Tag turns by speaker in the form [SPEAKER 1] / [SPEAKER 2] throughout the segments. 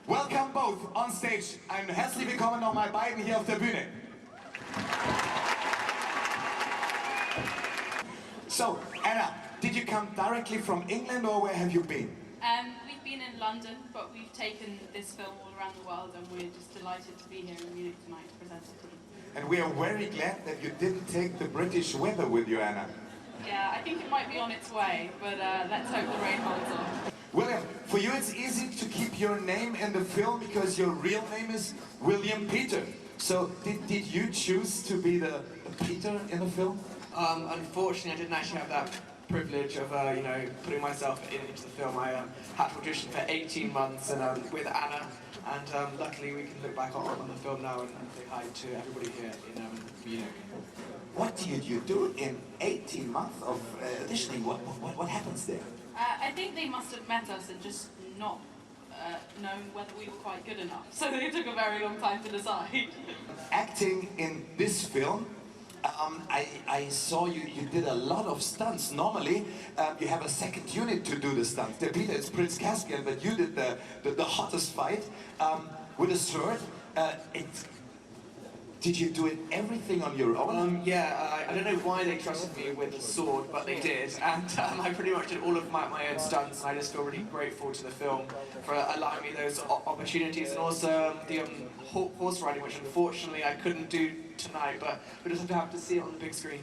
[SPEAKER 1] Welcome both on stage. Ein herzlich willkommen nochmal beiden hier auf der Bühne. So, Anna, did you come directly from England or where have you been?
[SPEAKER 2] We've been in London, but we've taken this film all around the world, and we're just delighted to be here in Munich tonight to present it to you.
[SPEAKER 1] And we are very glad that you didn't take the British weather with you, Anna.
[SPEAKER 2] Yeah, I think it might be on its way, but let's hope the rain holds on.
[SPEAKER 1] William, for you it's easy to keep your name in the film because your real name is William Peter. So did you choose to be the Peter in the film?
[SPEAKER 3] Unfortunately, I didn't actually have that privilege of putting myself into the film. I had to audition for 18 months and with Anna, and luckily we can look back on the film now and say hi to everybody here in Munich.
[SPEAKER 1] What did you do in 18 months of auditioning? What happens there?
[SPEAKER 2] I think they must have met us and just not known whether we were quite good enough. So they took a very long time to decide.
[SPEAKER 1] Acting in this film, I saw you did a lot of stunts. Normally, you have a second unit to do the stunts. Peter, it's Prince Caspian, but you did the hottest fight with a sword. Did you do it everything on your own?
[SPEAKER 3] Yeah, I don't know why they trusted me with a sword, but they did, and I pretty much did all of my own stunts, and I just feel really grateful to the film for allowing me those opportunities, and also the horse riding, which unfortunately I couldn't do tonight, but we just have to see it on the big screen.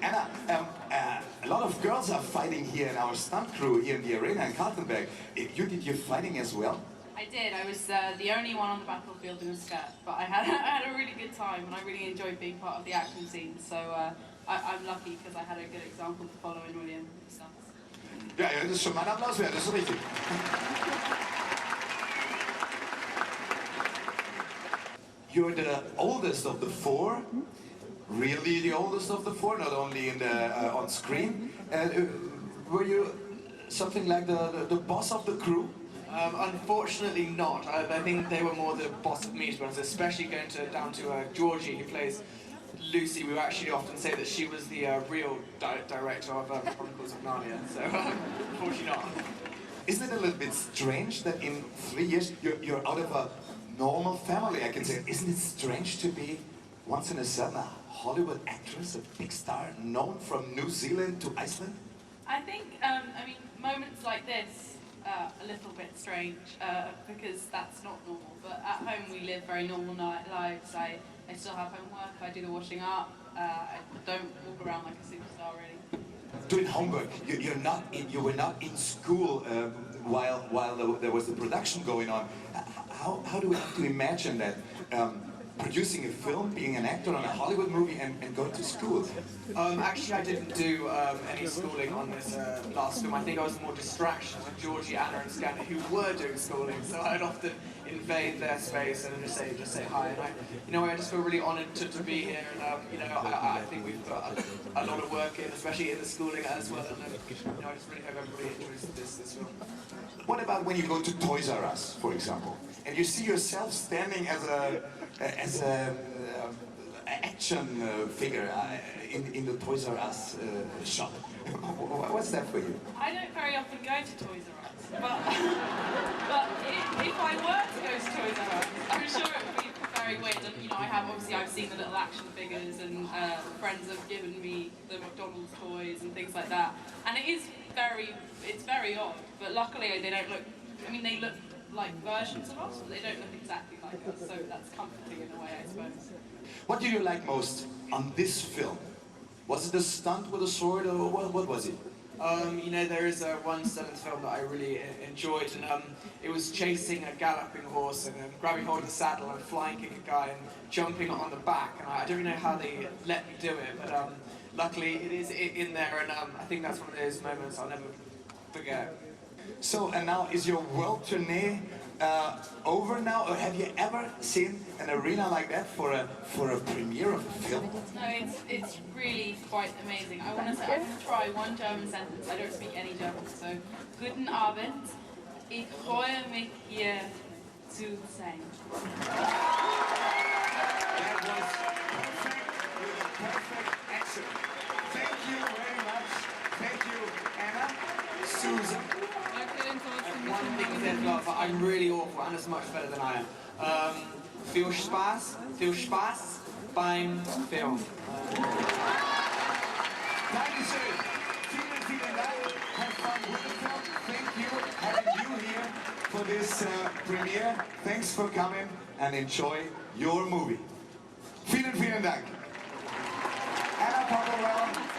[SPEAKER 1] Anna, a lot of girls are fighting here in our stunt crew here in the arena in Kaltenberg. You did your fighting as well?
[SPEAKER 2] I did. I was the only one on the battlefield in a skirt, but I had a really good time, and I really enjoyed being part of the action scene. So I'm lucky because I had a good example to follow in William with the stunts.
[SPEAKER 1] Ja, das ist schon mal ein Applaus wert, das ist richtig. You're the oldest of the four, really the oldest of the four, not only in the on screen. Were you something like the boss of the crew?
[SPEAKER 3] Unfortunately not. I think they were more the boss of me, to be honest, especially going down to Georgie, who plays Lucy. We actually often say that she was the real director of Chronicles of Narnia, so unfortunately not.
[SPEAKER 1] Isn't it a little bit strange that in 3 years you're out of a normal family, I can say? Isn't it strange to be once in a sudden a Hollywood actress, a big star, known from New Zealand to Iceland?
[SPEAKER 2] I think, moments like this a little bit strange because that's not normal, but at home we live very normal lives. I still have homework, I do the washing up, I don't walk around like a superstar really.
[SPEAKER 1] Doing homework, you were not in school while there was the production going on. How do we have to imagine that? Producing a film, being an actor on a Hollywood movie and going to school?
[SPEAKER 3] Actually, I didn't do any schooling on this last film. I think I was more distraction with Georgie, Anna and Scanner, who were doing schooling, so I'd often invade their space and just say hi. And I just feel really honoured to be here, and I think we've got a lot of work in, especially in the schooling as well, and I just really hope everybody enjoys this film.
[SPEAKER 1] What about when you go to Toys R Us, for example, and you see yourself standing as a action figure in the Toys R Us shop? What's that for you?
[SPEAKER 2] I don't very often go to Toys R Us, but if I were to go to Toys R Us, I'm sure it would be very weird. And I've seen the little action figures, and friends have given me the McDonald's toys and things like that, and it's very odd. But luckily they don't look. I mean, they look like versions of us, but they don't look exactly like us, so that's comforting in a way, I suppose.
[SPEAKER 1] What do you like most on this film? Was it the stunt with the sword, or what was it?
[SPEAKER 3] There is one stunt in the film that I really enjoyed, and it was chasing a galloping horse and grabbing hold of the saddle and flying kick a guy and jumping on the back, and I don't really know how they let me do it, but luckily it is in there, and I think that's one of those moments I'll never forget.
[SPEAKER 1] So, and now is your world tourney over now, or have you ever seen an arena like that for a premiere of a film?
[SPEAKER 2] No, it's really quite amazing. I want to try one German sentence. I don't speak any German, so Guten Abend. Ich freue mich hier zu sein.
[SPEAKER 1] That was perfect, with a perfect accent. Thank you very much. Thank you, Anna, Susan.
[SPEAKER 3] One thing is that I'm really awful Anna's much better than I am. Viel Spaß beim Film.
[SPEAKER 1] Dankeschön. Vielen Dank. Have fun with the film. Thank you having you here for this premiere. Thanks for coming and enjoy your movie. Vielen Dank. Anna Popplewell.